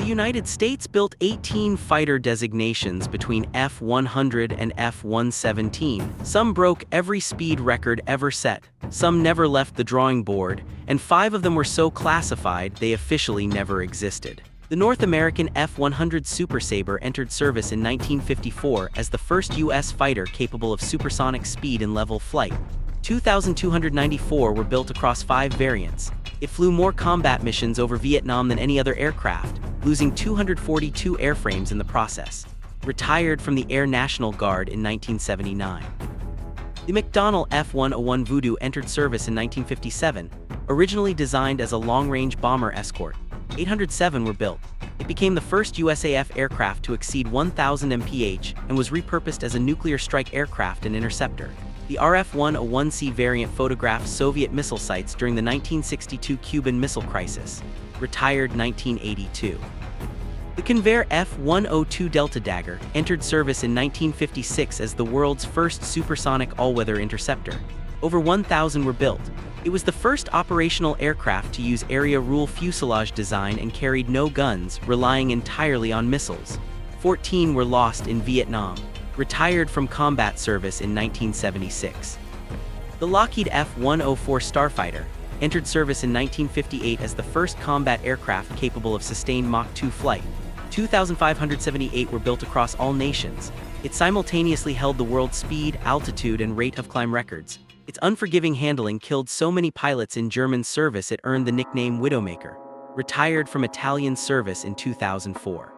United States built 18 fighter designations between F-100 and F-117. Some broke every speed record ever set, some never left the drawing board, and 5 of them were so classified they officially never existed. The North American F-100 Super Sabre entered service in 1954 as the first U.S. fighter capable of supersonic speed and level flight. 2,294 were built across 5 variants. It flew more combat missions over Vietnam than any other aircraft, losing 242 airframes in the process. Retired from the Air National Guard in 1979. The McDonnell F-101 Voodoo entered service in 1957, originally designed as a long-range bomber escort. 807 were built. It became the first USAF aircraft to exceed 1,000 mph and was repurposed as a nuclear strike aircraft and interceptor. The RF-101C variant photographed Soviet missile sites during the 1962 Cuban Missile Crisis. Retired 1982. The Convair F-102 Delta Dagger entered service in 1956 as the world's first supersonic all-weather interceptor. Over 1,000 were built. It was the first operational aircraft to use area rule fuselage design and carried no guns, relying entirely on missiles. 14 were lost in Vietnam. Retired from combat service in 1976. The Lockheed F-104 Starfighter entered service in 1958 as the first combat aircraft capable of sustained Mach 2 flight. 2,578 were built across all nations. It simultaneously held the world's speed, altitude, and rate of climb records. Its unforgiving handling killed so many pilots in German service it earned the nickname Widowmaker. Retired from Italian service in 2004.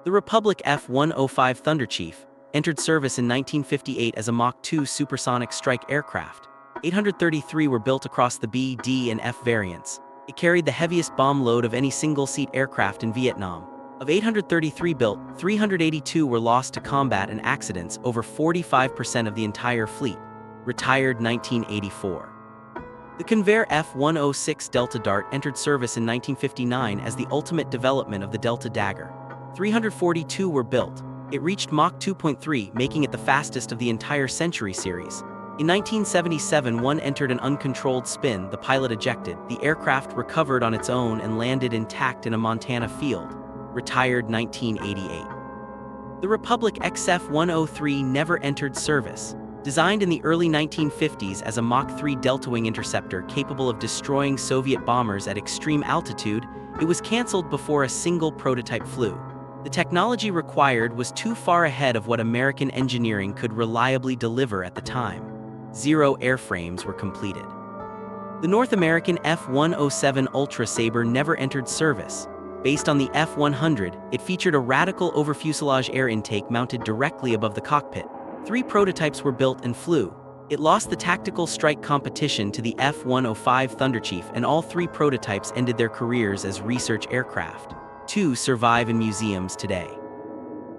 The Republic F-105 Thunderchief entered service in 1958 as a Mach 2 supersonic strike aircraft. 833 were built across the B, D, and F variants. It carried the heaviest bomb load of any single-seat aircraft in Vietnam. Of 833 built, 382 were lost to combat and accidents, over 45% of the entire fleet. Retired 1984. The Convair F-106 Delta Dart entered service in 1959 as the ultimate development of the Delta Dagger. 342 were built. It reached Mach 2.3, making it the fastest of the entire Century series. In 1977, one entered an uncontrolled spin, the pilot ejected. The aircraft recovered on its own and landed intact in a Montana field. Retired 1988. The Republic XF-103 never entered service. Designed in the early 1950s as a Mach 3 delta-wing interceptor capable of destroying Soviet bombers at extreme altitude, it was canceled before a single prototype flew. The technology required was too far ahead of what American engineering could reliably deliver at the time. 0 airframes were completed. The North American F-107 Ultra Sabre never entered service. Based on the F-100, it featured a radical over-fuselage air intake mounted directly above the cockpit. 3 prototypes were built and flew. It lost the tactical strike competition to the F-105 Thunderchief, and all 3 prototypes ended their careers as research aircraft. 2 survive in museums today.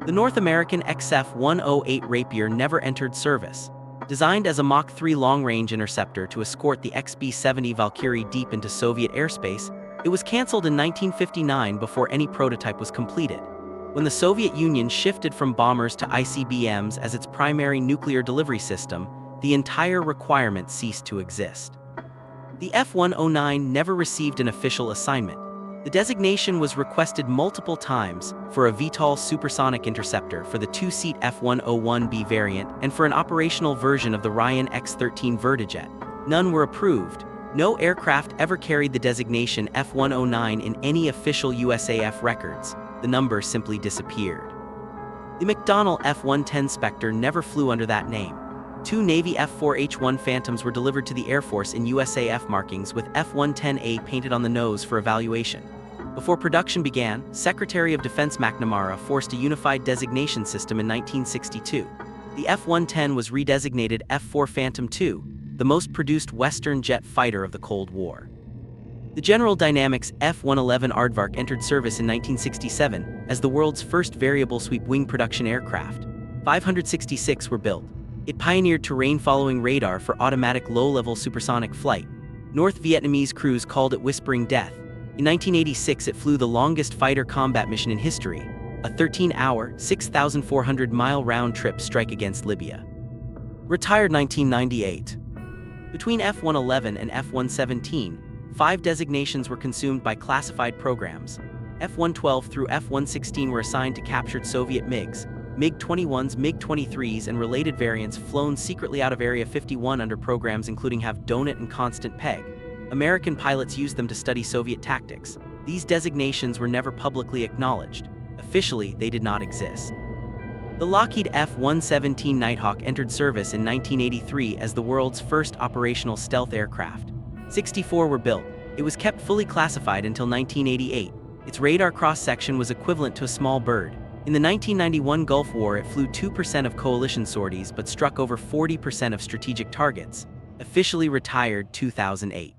The North American XF-108 Rapier never entered service. Designed as a Mach 3 long-range interceptor to escort the XB-70 Valkyrie deep into Soviet airspace, it was canceled in 1959 before any prototype was completed. When the Soviet Union shifted from bombers to ICBMs as its primary nuclear delivery system, the entire requirement ceased to exist. The F-109 never received an official assignment. The designation was requested multiple times for a VTOL supersonic interceptor for the 2-seat F-101B variant and for an operational version of the Ryan X-13 Vertijet. None were approved. No aircraft ever carried the designation F-109 in any official USAF records. The number simply disappeared. The McDonnell F-110 Spectre never flew under that name. 2 Navy F-4H-1 Phantoms were delivered to the Air Force in USAF markings with F-110A painted on the nose for evaluation. Before production began, Secretary of Defense McNamara forced a unified designation system in 1962. The F-110 was redesignated F-4 Phantom II, the most produced Western jet fighter of the Cold War. The General Dynamics F-111 Aardvark entered service in 1967 as the world's first variable sweep wing production aircraft. 566 were built. It pioneered terrain-following radar for automatic low-level supersonic flight. North Vietnamese crews called it Whispering Death. In 1986, it flew the longest fighter combat mission in history, a 13-hour, 6,400-mile round trip strike against Libya. Retired 1998. Between F-111 and F-117, 5 designations were consumed by classified programs. F-112 through F-116 were assigned to captured Soviet MiGs, MiG-21s, MiG-23s, and related variants flown secretly out of Area 51 under programs including Have Donut and Constant Peg. American pilots used them to study Soviet tactics. These designations were never publicly acknowledged. Officially, they did not exist. The Lockheed F-117 Nighthawk entered service in 1983 as the world's first operational stealth aircraft. 64 were built. It was kept fully classified until 1988. Its radar cross-section was equivalent to a small bird. In the 1991 Gulf War, it flew 2% of coalition sorties but struck over 40% of strategic targets. Officially retired 2008.